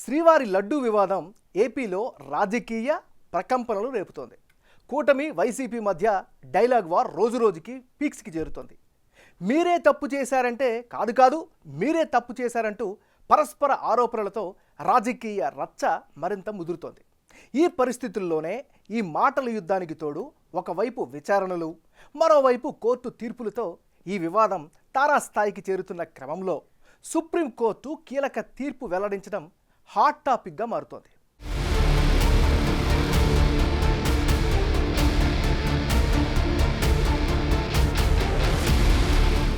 శ్రీవారి లడ్డూ వివాదం ఏపీలో రాజకీయ ప్రకంపనలు రేపుతోంది. కూటమి వైసీపీ మధ్య డైలాగ్ వార్ రోజురోజుకి పీక్స్కి చేరుతోంది. మీరే తప్పు చేశారంటే కాదు మీరే తప్పు చేశారంటూ పరస్పర ఆరోపణలతో రాజకీయ రచ్చ మరింత ముదురుతోంది. ఈ పరిస్థితుల్లోనే ఈ మాటల యుద్ధానికి తోడు ఒకవైపు విచారణలు, మరోవైపు కోర్టు తీర్పులతో ఈ వివాదం తారాస్థాయికి చేరుతున్న క్రమంలో సుప్రీంకోర్టు కీలక తీర్పు వెల్లడించడం హాట్ టాపిక్గా మారుతోంది.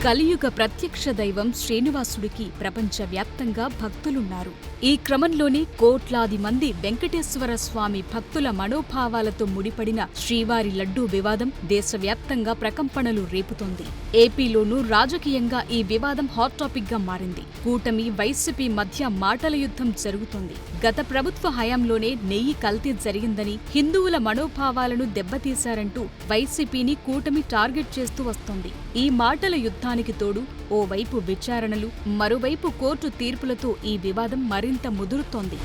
కలియుగ ప్రత్యక్ష దైవం శ్రీనివాసుడికి ప్రపంచవ్యాప్తంగా భక్తులున్నారు. ఈ క్రమంలోనే కోట్లాది మంది వెంకటేశ్వర స్వామి భక్తుల మనోభావాలతో ముడిపడిన శ్రీవారి లడ్డూ వివాదం దేశవ్యాప్తంగా ప్రకంపనలు రేపుతోంది. ఏపీలోనూ రాజకీయంగా ఈ వివాదం హాట్ టాపిక్ గా మారింది. కూటమి వైసీపీ మధ్య మాటల యుద్ధం జరుగుతోంది. గత ప్రభుత్వ హయాంలోనే నెయ్యి కల్తీ జరిగిందని, హిందువుల మనోభావాలను దెబ్బతీశారంటూ వైసీపీని కూటమి టార్గెట్ చేస్తూ వస్తోంది. ఈ మాటల యుద్ధానికి తోడు ఓవైపు విచారణలు, మరోవైపు కోర్టు తీర్పులతో ఈ వివాదం మరింత ముదురుతోంది.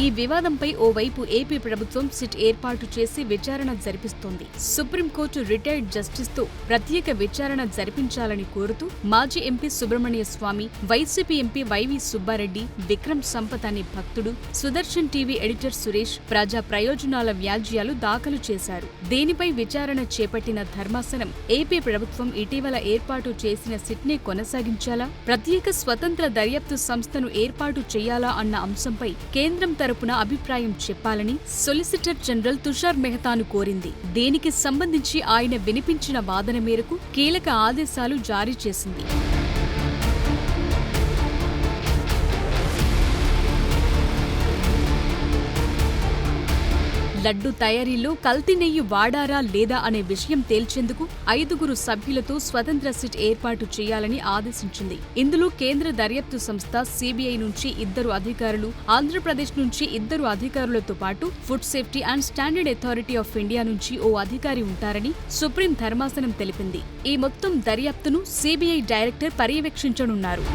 ఈ వివాదంపై ఓవైపు ఏపీ ప్రభుత్వం సిట్ ఏర్పాటు చేసి విచారణ జరిపిస్తోంది. సుప్రీంకోర్టు రిటైర్డ్ జస్టిస్ తో ప్రత్యేక విచారణ జరిపించాలని కోరుతూ మాజీ MP Subrahmanya Swamy, YCP MP YV Subbareddy, Vikram Sampath అనే భక్తుడు, సుదర్శన్ టీవీ ఎడిటర్ సురేష్ ప్రజా ప్రయోజనాల వ్యాజ్యాలు దాఖలు చేశారు. దీనిపై విచారణ చేపట్టిన ధర్మాసనం ఏపీ ప్రభుత్వం ఇటీవల ఏర్పాటు చేసిన సిట్ నే కొనసాగించాలా, ప్రత్యేక స్వతంత్ర దర్యాప్తు సంస్థను ఏర్పాటు చేయాలా అన్న అంశంపై కేంద్రం తరపున అభిప్రాయం చెప్పాలని సొలిసిటర్ జనరల్ తుషార్ మెహతాను కోరింది. దీనికి సంబంధించి ఆయన వినిపించిన వాదన మేరకు కీలక ఆదేశాలు జారీ చేసింది. లడ్డు తయారీలో కల్తీ నెయ్యి వాడారా లేదా అనే విషయం తేల్చేందుకు 5 సభ్యులతో స్వతంత్ర సిట్ ఏర్పాటు చేయాలని ఆదేశించింది. ఇందులో కేంద్ర దర్యాప్తు సంస్థ సిబిఐ నుంచి 2 అధికారులు, ఆంధ్రప్రదేశ్ నుంచి 2 అధికారులతో పాటు food safety and standard authority of India నుంచి ఓ అధికారి ఉంటారని సుప్రీం ధర్మాసనం తెలిపింది. ఈ మొత్తం దర్యాప్తును సిబిఐ డైరెక్టర్ పర్యవేక్షించనున్నారు.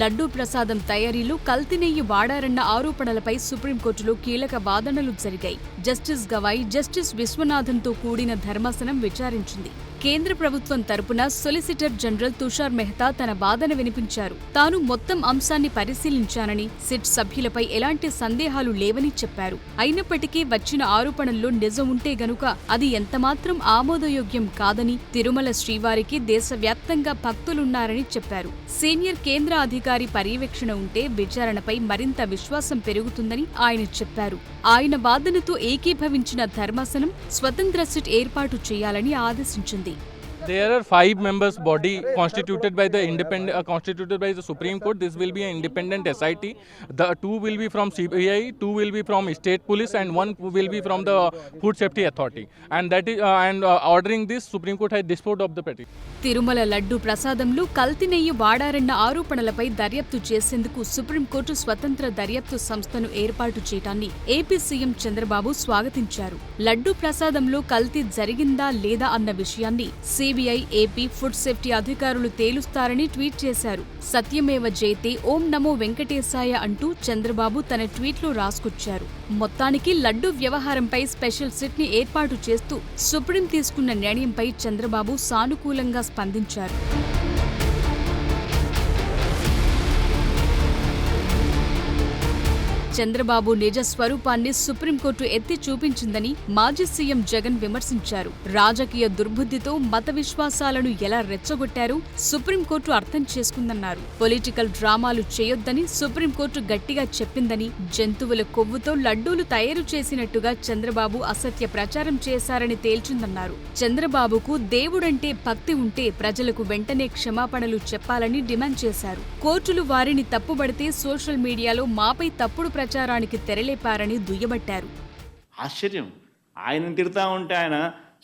లడ్డూ ప్రసాదం తయారీలో కల్తీ నెయ్యి వాడారన్న ఆరోపణలపై సుప్రీంకోర్టులో కీలక వాదనలు జరిగాయి. జస్టిస్ గవాయ్, జస్టిస్ విశ్వనాథన్తో కూడిన ధర్మాసనం విచారించింది. కేంద్ర ప్రభుత్వం తరపున సొలిసిటర్ జనరల్ తుషార్ మెహతా తన వాదన వినిపించారు. తాను మొత్తం అంశాన్ని పరిశీలించానని, సిట్ సభ్యులపై ఎలాంటి సందేహాలు లేవని చెప్పారు. అయినప్పటికీ వచ్చిన ఆరోపణల్లో నిజం ఉంటే గనుక అది ఎంతమాత్రం ఆమోదయోగ్యం కాదని, తిరుమల శ్రీవారికి దేశవ్యాప్తంగా భక్తులున్నారని చెప్పారు. సీనియర్ కేంద్ర అధికారి పర్యవేక్షణ ఉంటే విచారణపై మరింత విశ్వాసం పెరుగుతుందని ఆయన చెప్పారు. ఆయన వాదనతో ఏకీభవించిన ధర్మాసనం స్వతంత్ర సిట్ ఏర్పాటు చేయాలని ఆదేశించింది. There are 5 members body constituted by the Supreme Court. This will be an independent SIT. The 2 will be from CBI, 2 will be from State Police, and 1 will be from the Food Safety Authority. And that is ordering this, Supreme Court has disposed of the petition. Tirumala laddu ప్రసాదంలో కల్తీ నెయ్యి వాడారన్న ఆరోపణలపై దర్యాప్తు చేసేందుకు supreme court స్వతంత్ర దర్యాప్తు సంస్థను ఏర్పాటు చేయడాన్ని ఏపీ సీఎం చంద్రబాబు స్వాగతించారు. లడ్డు ప్రసాదంలో కల్తీ జరిగిందా లేదా అన్న విషయాన్ని సిబిఐ, ఏపీ ఫుడ్ సేఫ్టీ అధికారులు తేలుస్తారని ట్వీట్ చేశారు. సత్యమేవ జయతే, ఓం నమో వెంకటేశాయ అంటూ చంద్రబాబు తన ట్వీట్లో రాసుకొచ్చారు. మొత్తానికి లడ్డు వ్యవహారంపై స్పెషల్ సిట్ ని ఏర్పాటు చేస్తూ సుప్రీం తీసుకున్న నిర్ణయంపై చంద్రబాబు సానుకూలంగా స్పందించారు. చంద్రబాబు నిజ స్వరూపాన్ని సుప్రీంకోర్టు ఎత్తి చూపించిందని మాజీ సీఎం జగన్ విమర్శించారు. రాజకీయ దుర్బుద్ధితో మత విశ్వాసాలను ఎలా రెచ్చగొట్టారో సుప్రీంకోర్టు అర్థం చేసుకుందన్నారు. పొలిటికల్ డ్రామాలు చేయొద్దని సుప్రీంకోర్టు గట్టిగా చెప్పిందని, జంతువుల కొవ్వుతో లడ్డూలు తయారు చేసినట్టుగా చంద్రబాబు అసత్య ప్రచారం చేశారని తేల్చిందన్నారు. చంద్రబాబుకు దేవుడంటే భక్తి ఉంటే ప్రజలకు వెంటనే క్షమాపణలు చెప్పాలని డిమాండ్ చేశారు. కోర్టులు వారిని తప్పుబడితే సోషల్ మీడియాలో మాపై తప్పుడు ప్రచారానికి తెరలేపారని దుయ్యబట్టారు. ఆశ్చర్యం, ఆయన తిడతా ఉంటే, ఆయన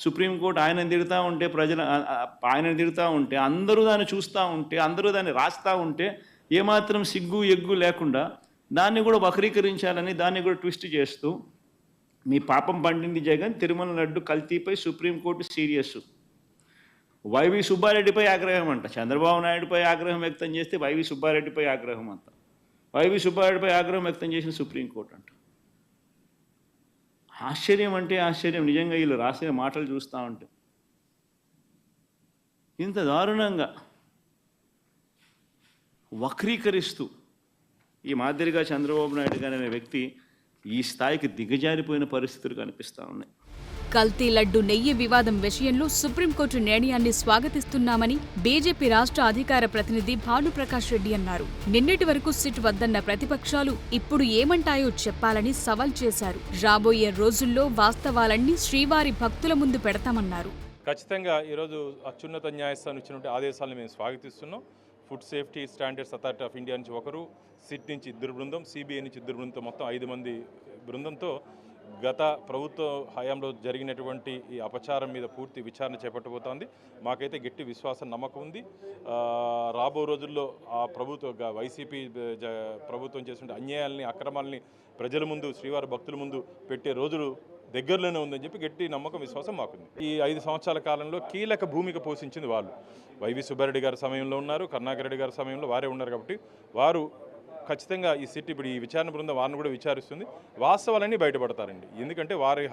సుప్రీంకోర్టు ఆయన తిడతా ఉంటే, ప్రజలు ఆయన తిడతా ఉంటే, అందరూ దాన్ని చూస్తూ ఉంటే, అందరూ దాన్ని రాస్తూ ఉంటే, ఏమాత్రం సిగ్గు ఎగ్గు లేకుండా దాన్ని కూడా వక్రీకరించాలని దాన్ని కూడా ట్విస్ట్ చేస్తూ మీ పాపం పండింది జగన్, తిరుమల లడ్డు కల్తీపై సుప్రీంకోర్టు సీరియస్. వైవి సుబ్బారెడ్డిపై ఆగ్రహం అంట. చంద్రబాబు నాయుడుపై ఆగ్రహం వ్యక్తం చేస్తే వైవి సుబ్బారెడ్డిపై ఆగ్రహం అంట. వైవి సుబ్బారెడ్డిపై ఆగ్రహం వ్యక్తం చేసిన సుప్రీంకోర్టు అంట. ఆశ్చర్యం అంటే ఆశ్చర్యం నిజంగా వీళ్ళు రాసిన మాటలు చూస్తూ ఉంటే. ఇంత దారుణంగా వక్రీకరిస్తూ ఈ మాదిరిగా చంద్రబాబు నాయుడు గారు అనే వ్యక్తి ఈ స్థాయికి దిగజారిపోయిన పరిస్థితులు కనిపిస్తూ ఉన్నాయి. కల్తీ లడ్డు నెయ్యి వివాదం విషయంలో సుప్రీంకోర్టు నిర్ణయాన్ని స్వాగతిస్తున్నామని బీజేపీ రాష్ట్ర అధికార ప్రతినిధి భానుప్రకాష్ రెడ్డి అన్నారు. నిన్నటి వరకు సిట్ వద్దన్న ప్రతిపక్షాలు ఇప్పుడు ఏమంటాయో చెప్పాలని సవాల్ చేశారు. రాబోయే రోజుల్లో వాస్తవాలన్నీ శ్రీవారి భక్తుల ముందు పెడతామన్నారు. ఖచ్చితంగా ఈరోజు అత్యున్నత న్యాయస్థానం ఇచ్చినటువంటి ఆదేశాలను మేము స్వాగతిస్తున్నాం. Food Safety Standards Authority of India నుంచి ఒకరు, సిట్ నుంచి 2 బృందం, సిబిఐ నుంచి 2 బృందంతో మొత్తం 5 మంది బృందంతో గత ప్రభుత్వ హయాంలో జరిగినటువంటి ఈ అపచారం మీద పూర్తి విచారణ చేపట్టబోతోంది. మాకైతే గట్టి విశ్వాసం, నమ్మకం ఉంది. రాబో రోజుల్లో ఆ వైసీపీ ప్రభుత్వం చేసిన అన్యాయాలని, అక్రమాలని ప్రజల ముందు, శ్రీవారి భక్తుల ముందు పెట్టే రోజులు దగ్గరలోనే ఉందని చెప్పి గట్టి నమ్మకం, విశ్వాసం మాకుంది. ఈ 5 సంవత్సరాల కాలంలో కీలక భూమిక పోషించింది వాళ్ళు. వైవి సుబ్బారెడ్డి గారి సమయంలో ఉన్నారు, కరుణాకర్ రెడ్డి గారి సమయంలో వారే ఉన్నారు. కాబట్టి వారు ఖచ్చితంగా ఈ సిట్ ఇప్పుడు ఈ విచారణ బృందం వారిని కూడా విచారిస్తుంది. వాస్తవాలన్నీ బయటపడతారండి. ఎందుకంటే వారి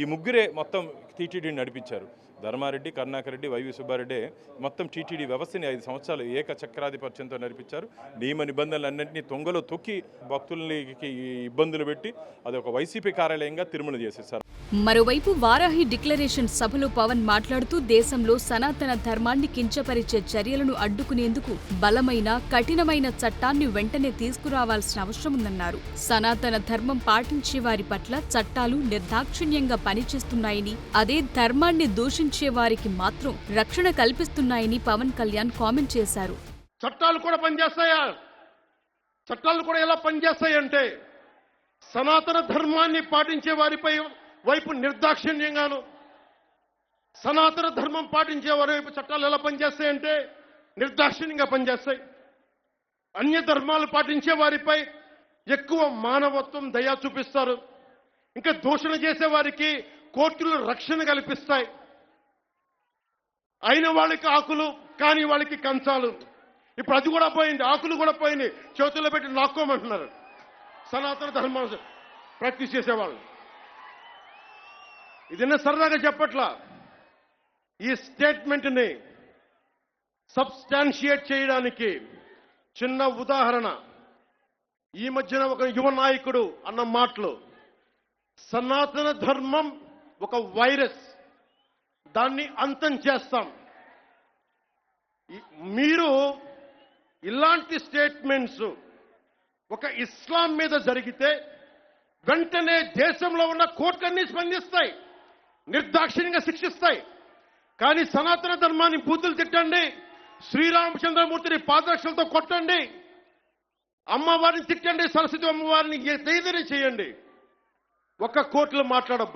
ఈ ముగ్గురే మొత్తం టీటీడీని నడిపించారు. ధర్మారెడ్డి, కరుణాకర్ రెడ్డి, వైవి సుబ్బారెడ్డి మొత్తం టీటీడీ వ్యవస్థని 5 సంవత్సరాలు ఏకచక్రాధిపత్యంతో నడిపించారు. నియమ నిబంధనలన్నింటినీ తొంగలో తొక్కి భక్తులకి ఇబ్బందులు పెట్టి అది ఒక వైసీపీ కార్యాలయంగా తిరుమల చేసేసారు. మరోవైపు వారాహి డిక్లరేషన్ సభలో పవన్ మాట్లాడుతూ దేశంలో సనాతన ధర్మాన్ని కించపరిచే చర్యలను అడ్డుకునేందుకు బలమైన, కఠినమైన చట్టాన్ని వెంటనే తీసుకురావాల్సిన అవసరముందన్నారు. సనాతన ధర్మం పాటించే వారి పట్ల చట్టాలు నిర్దాక్షిణ్యంగా పనిచేస్తున్నాయని, అదే ధర్మాన్ని దూషించే వారికి మాత్రం రక్షణ కల్పిస్తున్నాయని పవన్ కళ్యాణ్ కామెంట్ చేశారు. చట్టాలు కూడా పనిచేస్తాయా? చట్టాలు కూడా ఎలా పనిచేస్తాయంటే సనాతన ధర్మాన్ని పాటించే వారిపై వైపు నిర్దాక్షిణ్యంగాను, సనాతన ధర్మం పాటించే వారి వైపు చట్టాలు ఎలా పనిచేస్తాయంటే నిర్దాక్షిణ్యంగా పనిచేస్తాయి. అన్య ధర్మాలు పాటించే వారిపై ఎక్కువ మానవత్వం, దయ చూపిస్తారు. ఇంకా దూషణ చేసే వారికి కోర్టులు రక్షణ కల్పిస్తాయి. అయిన వాళ్ళకి ఆకులు, కాని వాళ్ళకి కంచాలు. ఇప్పుడు అది కూడా పోయింది, ఆకులు కూడా పోయింది. చేతుల్లో పెట్టి నాక్కోమంటున్నారు సనాతన ధర్మాన్ని ప్రాక్టీస్ చేసేవాళ్ళు. ఇదన్నా సరదాగా చెప్పట్లా. ఈ స్టేట్మెంట్ని సబ్స్టాన్షియేట్ చేయడానికి చిన్న ఉదాహరణ. ఈ మధ్యన ఒక యువ నాయకుడు అన్న మాటలు, సనాతన ధర్మం ఒక వైరస్, దాన్ని అంతం చేస్తాం. మీరు ఇలాంటి స్టేట్మెంట్స్ ఒక ఇస్లాం మీద జరిగితే వెంటనే దేశంలో ఉన్న కోర్టులన్నీ స్పందిస్తాయి, నిర్దాక్షిణ్యంగా శిక్షిస్తాయి. కానీ సనాతన ధర్మాన్ని బూతులు తిట్టండి, శ్రీరామచంద్రమూర్తిని పాదరక్షలతో కొట్టండి, అమ్మవారిని తిట్టండి, సరస్వతి అమ్మవారిని ఏదైనా చేయండి, ఒక్క కోర్టులు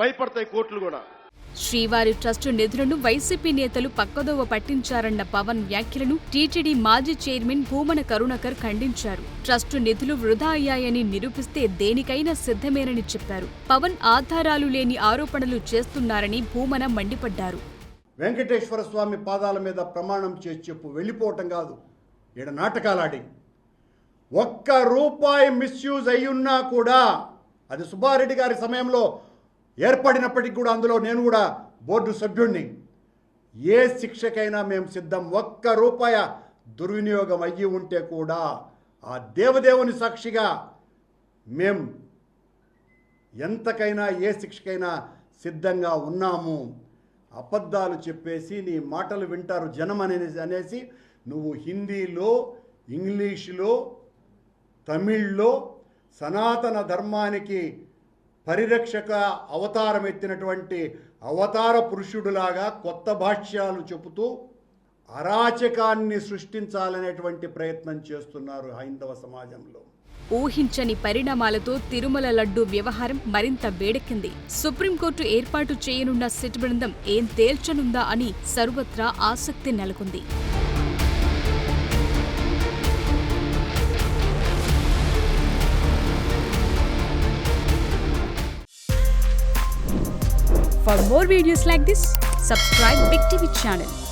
భయపడతాయి కోర్టులు కూడా. శ్రీవారి ట్రస్టు నిధులను వైసీపీ నేతలు పక్కదోవ పట్టించారన్న పవన్ వ్యాఖ్యలను టీటీడీ మాజీ చైర్మన్ భూమన కరుణాకర్ ఖండించారు. ట్రస్టు నిధులు వృధా అయ్యాయని నిరూపిస్తే దేనికైనా సిద్ధమేనని చెప్పారు. పవన్ ఆధారాలు లేని ఆరోపణలు చేస్తున్నారని భూమన మండిపడ్డారు. వెంకటేశ్వర స్వామి పాదాల మీద ప్రమాణం చేసి చెప్పు, వెళ్ళిపోవటం కాదు. ఈడ నాటకాలాడి ₹1 మిస్యూజ్ అయ్యున్నా కూడా, అది సుబ్బారెడ్డి గారి సమయంలో ఏర్పడినప్పటికీ కూడా అందులో నేను కూడా బోర్డు సభ్యుడిని. ఏ శిక్షకైనా మేము సిద్ధం. ₹1 దుర్వినియోగం అయ్యి ఉంటే కూడా ఆ దేవదేవుని సాక్షిగా మేం ఎంతకైనా ఏ శిక్షకైనా సిద్ధంగా ఉన్నాము. అబద్ధాలు చెప్పేసి నీ మాటలు వింటారు జనం అనేసి నువ్వు హిందీలో, ఇంగ్లీషులో, తమిళ్లో సనాతన ధర్మానికి పరిరక్షక అవతారం ఎత్తినటువంటి అవతార పురుషుడులాగా కొత్త భాష్యాలు చెబుతూ అరాచకాన్ని సృష్టించాలనేటువంటి ప్రయత్నం చేస్తున్నారు హైందవ సమాజంలో. ఊహించని పరిణామాలతో తిరుమల లడ్డూ వ్యవహారం మరింత వేడెక్కింది. సుప్రీంకోర్టు ఏర్పాటు చేయనున్న సిట్ బృందం ఏం తేల్చనుందా అని సర్వత్రా ఆసక్తి నెలకొంది. For more videos like this, subscribe Big TV channel.